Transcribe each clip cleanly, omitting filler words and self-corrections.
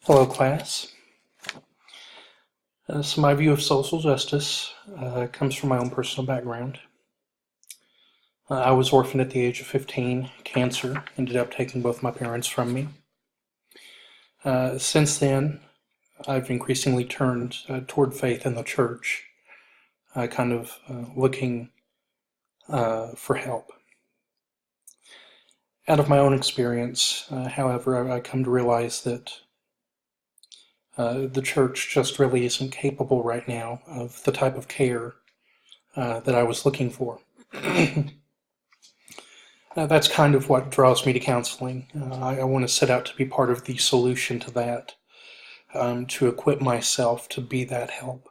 Hello, class. So my view of social justice comes from my own personal background. I was orphaned at the age of 15. Cancer ended up taking both my parents from me. Since then, I've increasingly turned toward faith in the church, looking for help. Out of my own experience, however, I come to realize that the church just really isn't capable right now of the type of care that I was looking for. That's kind of what draws me to counseling. I want to set out to be part of the solution to that, to equip myself to be that help,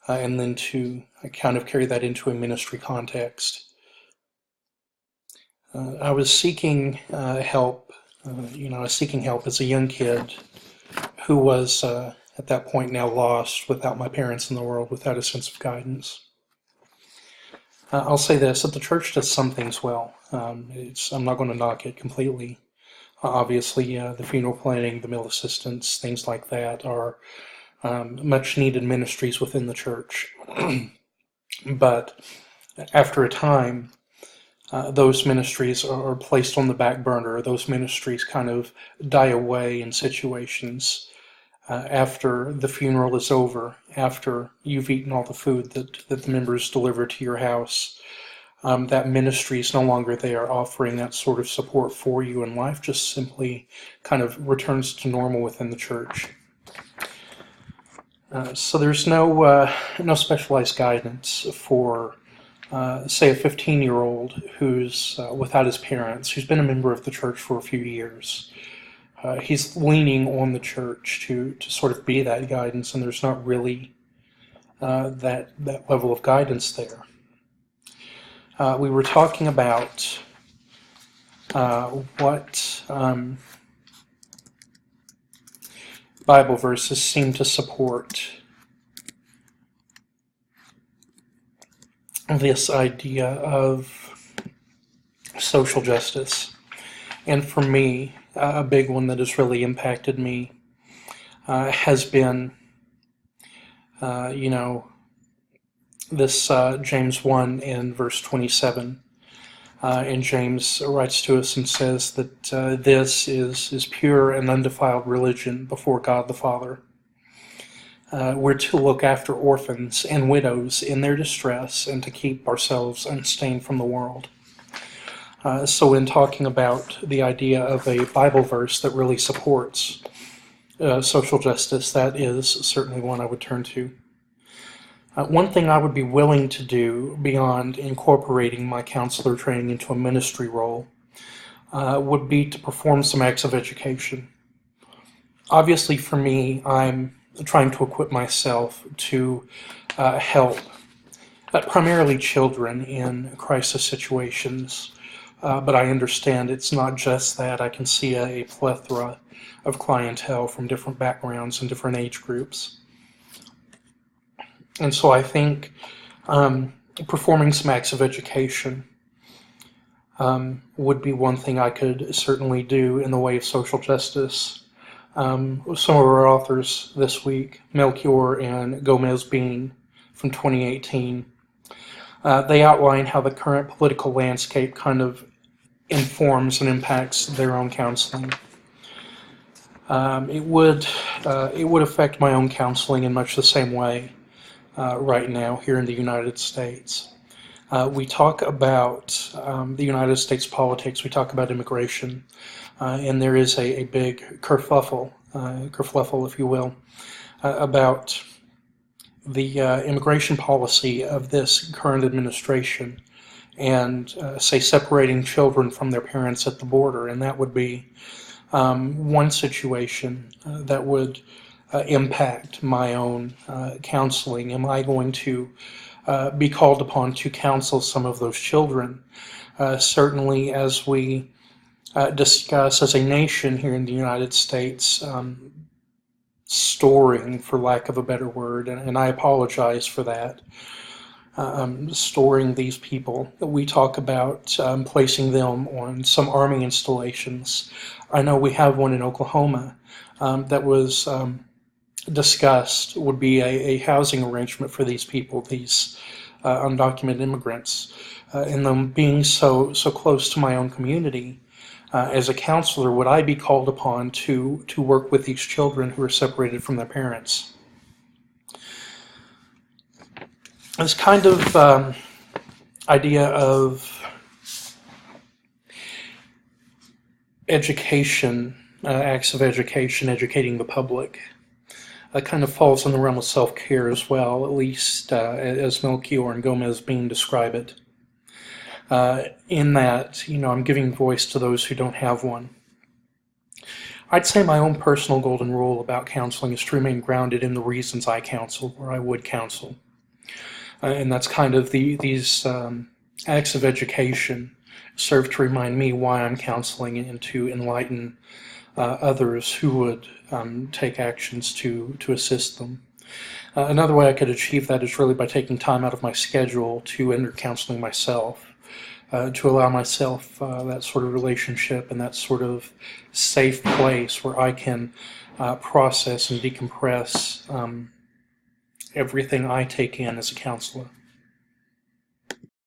and then to kind of carry that into a ministry context. I was seeking help. I was seeking help as a young kid who was at that point now lost, without my parents in the world, without a sense of guidance. I'll say this, that the church does some things well. I'm not going to knock it completely. Obviously, the funeral planning, the meal assistance, things like that are much needed ministries within the church. But after a time, those ministries are placed on the back burner. Those ministries kind of die away in situations after the funeral is over, after you've eaten all the food that the members deliver to your house. That ministry is no longer there offering that sort of support for you, and life just simply kind of returns to normal within the church. So there's no specialized guidance for, say, a 15-year-old who's without his parents, who's been a member of the church for a few years. He's leaning on the church to sort of be that guidance, and there's not really that level of guidance there. We were talking about what Bible verses seem to support this idea of social justice. And for me, a big one that has really impacted me has been, this James 1 and verse 27. And James writes to us and says that this is pure and undefiled religion before God the Father. We're to look after orphans and widows in their distress and to keep ourselves unstained from the world. So in talking about the idea of a Bible verse that really supports social justice, that is certainly one I would turn to. One thing I would be willing to do beyond incorporating my counselor training into a ministry role would be to perform some acts of education. Obviously, for me, I'm trying to equip myself to help primarily children in crisis situations. But I understand it's not just that. I can see a plethora of clientele from different backgrounds and different age groups. And so I think performing some acts of education would be one thing I could certainly do in the way of social justice. Some of our authors this week, Melchior and Gomez Bean from 2018, they outline how the current political landscape kind of informs and impacts their own counseling. It would affect my own counseling in much the same way right now here in the United States. We talk about the United States politics, we talk about immigration, and there is a big kerfuffle, if you will, about the immigration policy of this current administration and, say, separating children from their parents at the border. And that would be one situation that would impact my own counseling. Am I going to be called upon to counsel some of those children? Certainly, as we discuss as a nation here in the United States, storing, for lack of a better word, and I apologize for that, storing these people. We talk about placing them on some army installations. I know we have one in Oklahoma that was discussed would be a housing arrangement for these people, these undocumented immigrants, and them being so close to my own community. As a counselor, would I be called upon to work with these children who are separated from their parents? This kind of idea of education, acts of education, educating the public, kind of falls in the realm of self-care as well, at least as Melchior and Gomez Bean describe it. In that, I'm giving voice to those who don't have one. I'd say my own personal golden rule about counseling is to remain grounded in the reasons I counsel, or I would counsel. And that's kind of these acts of education serve to remind me why I'm counseling and to enlighten others who would take actions to assist them. Another way I could achieve that is really by taking time out of my schedule to enter counseling myself, to allow myself that sort of relationship and that sort of safe place where I can process and decompress everything I take in as a counselor.